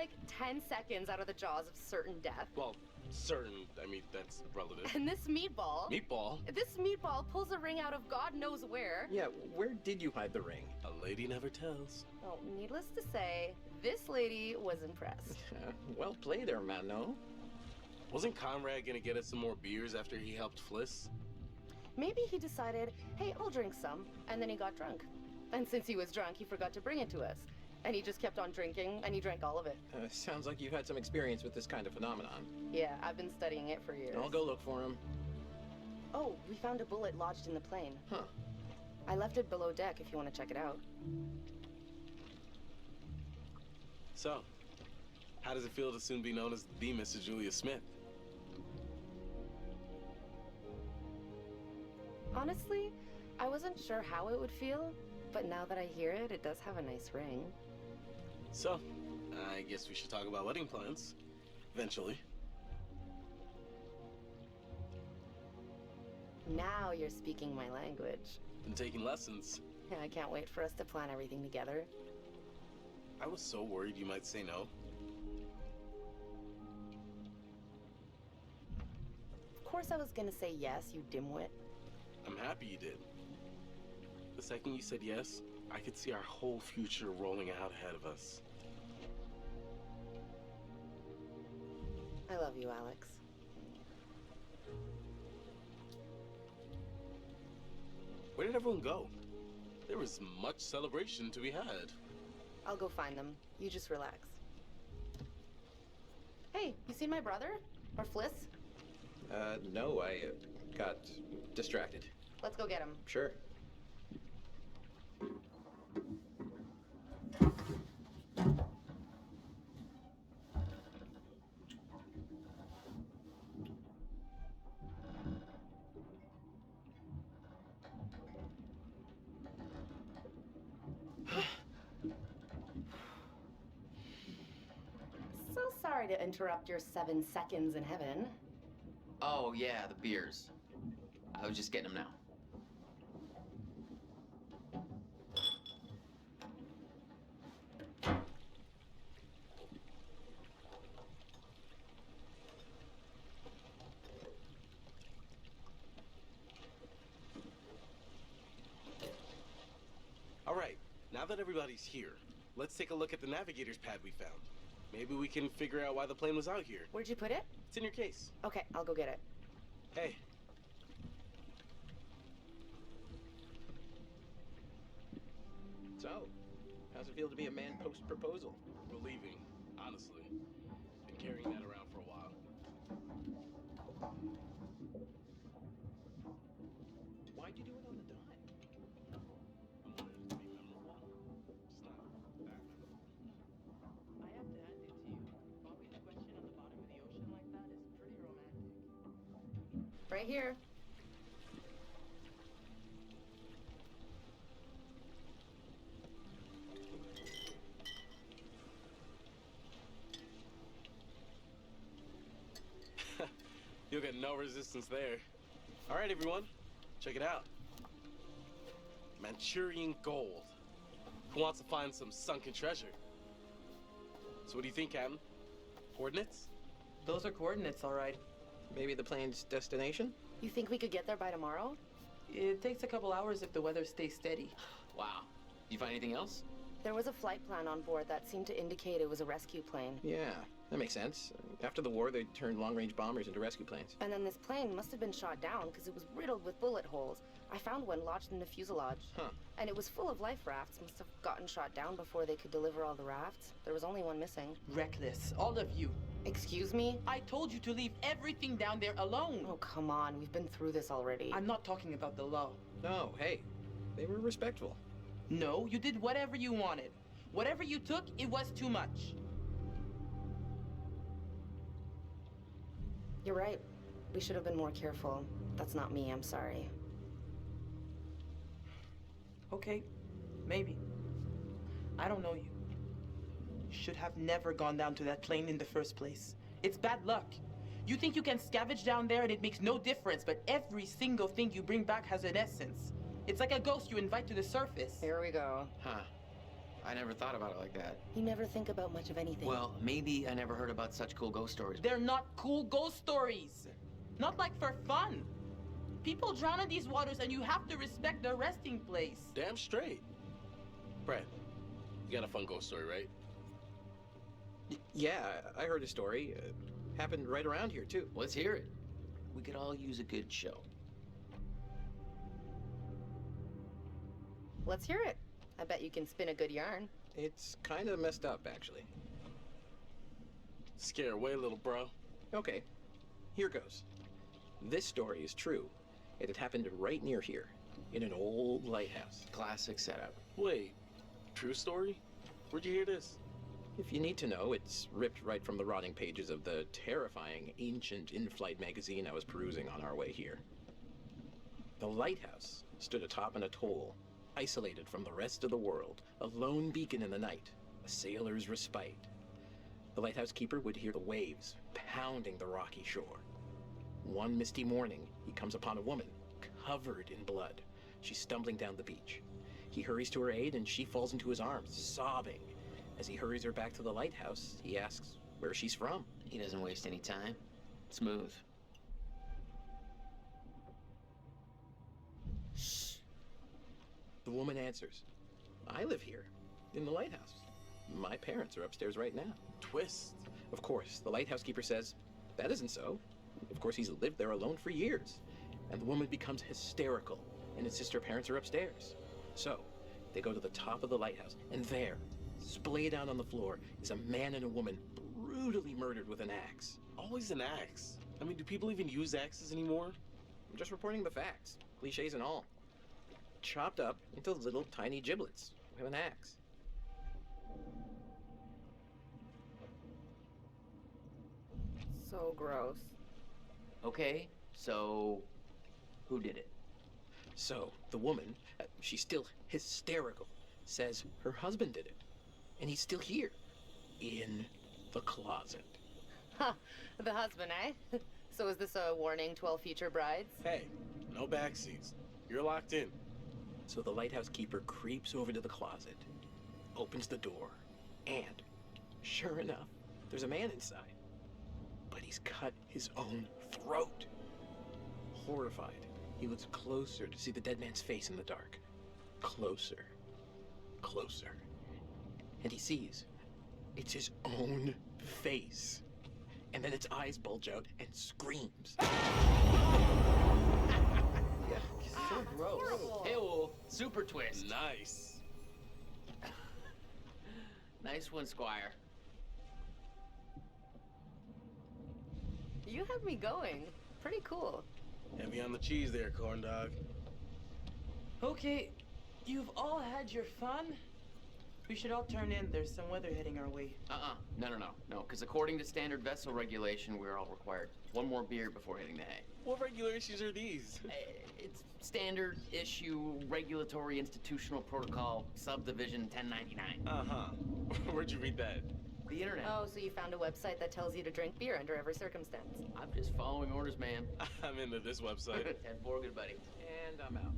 like 10 seconds out of the jaws of certain death. Well, certain, I mean, that's relative. And this meatball... This meatball pulls a ring out of God knows where. Yeah, where did you hide the ring? A lady never tells. Well, needless to say, this lady was impressed. Well played there, Mano. Wasn't Conrad gonna get us some more beers after he helped Fliss? Maybe he decided, hey, I'll drink some, and then he got drunk. And since he was drunk, he forgot to bring it to us. And he just kept on drinking, and he drank all of it. Sounds like you've had some experience with this kind of phenomenon. Yeah, I've been studying it for years. I'll go look for him. Oh, we found a bullet lodged in the plane. Huh. I left it below deck if you want to check it out. So, how does it feel to soon be known as the Mr. Julia Smith? Honestly, I wasn't sure how it would feel, but now that I hear it, it does have a nice ring. So, I guess we should talk about wedding plans. Eventually. Now you're speaking my language. Been taking lessons. Yeah, I can't wait for us to plan everything together. I was so worried you might say no. Of course I was gonna say yes, you dimwit. I'm happy you did. The second you said yes, I could see our whole future rolling out ahead of us. I love you, Alex. Where did everyone go? There was much celebration to be had. I'll go find them. You just relax. Hey, you seen my brother? Or Fliss? No, I got distracted. Let's go get him. Sure. So sorry to interrupt your 7 seconds in heaven. Oh, yeah, the beers. I was just getting them now. All right, now that everybody's here, let's take a look at the navigator's pad we found. Maybe we can figure out why the plane was out here. Where'd you put it? It's in your case. Okay, I'll go get it. Hey. So, how's it feel to be a man post-proposal? Relieving, honestly. Been carrying that around for a while. Why'd you do it on the dime? I wanted it to be memorable. Just not that memorable. I have to hand it to you. Bobbing the question on the bottom of the ocean like that is pretty romantic. Right here. You'll get no resistance there. All right, everyone, check it out. Manchurian gold. Who wants to find some sunken treasure? So what do you think, Captain? Coordinates? Those are coordinates, all right. Maybe the plane's destination? You think we could get there by tomorrow? It takes a couple hours if the weather stays steady. Wow. You find anything else? There was a flight plan on board that seemed to indicate it was a rescue plane. Yeah, that makes sense. After the war, they turned long-range bombers into rescue planes. And then this plane must have been shot down because it was riddled with bullet holes. I found one lodged in the fuselage. Huh. And it was full of life rafts. Must have gotten shot down before they could deliver all the rafts. There was only one missing. Reckless, all of you. Excuse me? I told you to leave everything down there alone. Oh, come on. We've been through this already. I'm not talking about the law. No, hey, they were respectful. No, you did whatever you wanted. Whatever you took, it was too much. You're right. We should have been more careful. That's not me, I'm sorry. Okay, maybe. I don't know you. You should have never gone down to that plane in the first place. It's bad luck. You think you can scavenge down there and it makes no difference, but every single thing you bring back has an essence. It's like a ghost you invite to the surface. Here we go. Huh. I never thought about it like that. You never think about much of anything. Well, maybe I never heard about such cool ghost stories. They're not cool ghost stories. Not like for fun. People drown in these waters and you have to respect their resting place. Damn straight. Brad, you got a fun ghost story, right? Yeah, I heard a story. Happened right around here, too. Let's hear it. We could all use a good show. Let's hear it. I bet you can spin a good yarn. It's kind of messed up, actually. Scare away, little bro. Okay, here goes. This story is true. It had happened right near here, in an old lighthouse. Classic setup. Wait, true story? Where'd you hear this? If you need to know, it's ripped right from the rotting pages of the terrifying ancient in-flight magazine I was perusing on our way here. The lighthouse stood atop an atoll, isolated from the rest of the world, a lone beacon in the night, a sailor's respite. The lighthouse keeper would hear the waves pounding the rocky shore. One misty morning, he comes upon a woman, covered in blood. She's stumbling down the beach. He hurries to her aid and she falls into his arms, sobbing. As he hurries her back to the lighthouse, he asks where she's from. He doesn't waste any time. Smooth. Shh. The woman answers, I live here, in the lighthouse. My parents are upstairs right now. Twist. Of course, the lighthouse keeper says, that isn't so. Of course, he's lived there alone for years. And the woman becomes hysterical and insists her parents are upstairs. So, they go to the top of the lighthouse, and there, splayed out on the floor, is a man and a woman brutally murdered with an axe. Always an axe. I mean, do people even use axes anymore? I'm just reporting the facts, cliches and all. Chopped up into little tiny giblets with an axe. So gross. Okay, so who did it? So, the woman, she's still hysterical, says her husband did it. And he's still here, in the closet. Huh. The husband, eh? So is this a warning to all future brides? Hey, no backseats. You're locked in. So the lighthouse keeper creeps over to the closet, opens the door, and, sure enough, there's a man inside. But he's cut his own throat. Horrified, he looks closer to see the dead man's face in the dark. Closer. Closer. And he sees it's his own face. And then its eyes bulge out and screams. Yeah, so gross. horrible. Hey, super twist. Nice. Nice one, Squire. You have me going. Pretty cool. Heavy on the cheese there, corn dog. Okay, you've all had your fun. We should all turn in. There's some weather heading our way. No, because according to standard vessel regulation, we're all required one more beer before hitting the hay. What regulations are these? It's standard issue regulatory institutional protocol subdivision 1099. Uh-huh. Where'd you read that? The internet. Oh, so you found a website that tells you to drink beer under every circumstance. I'm just following orders, man. I'm into this website. 10-4, good buddy. And I'm out.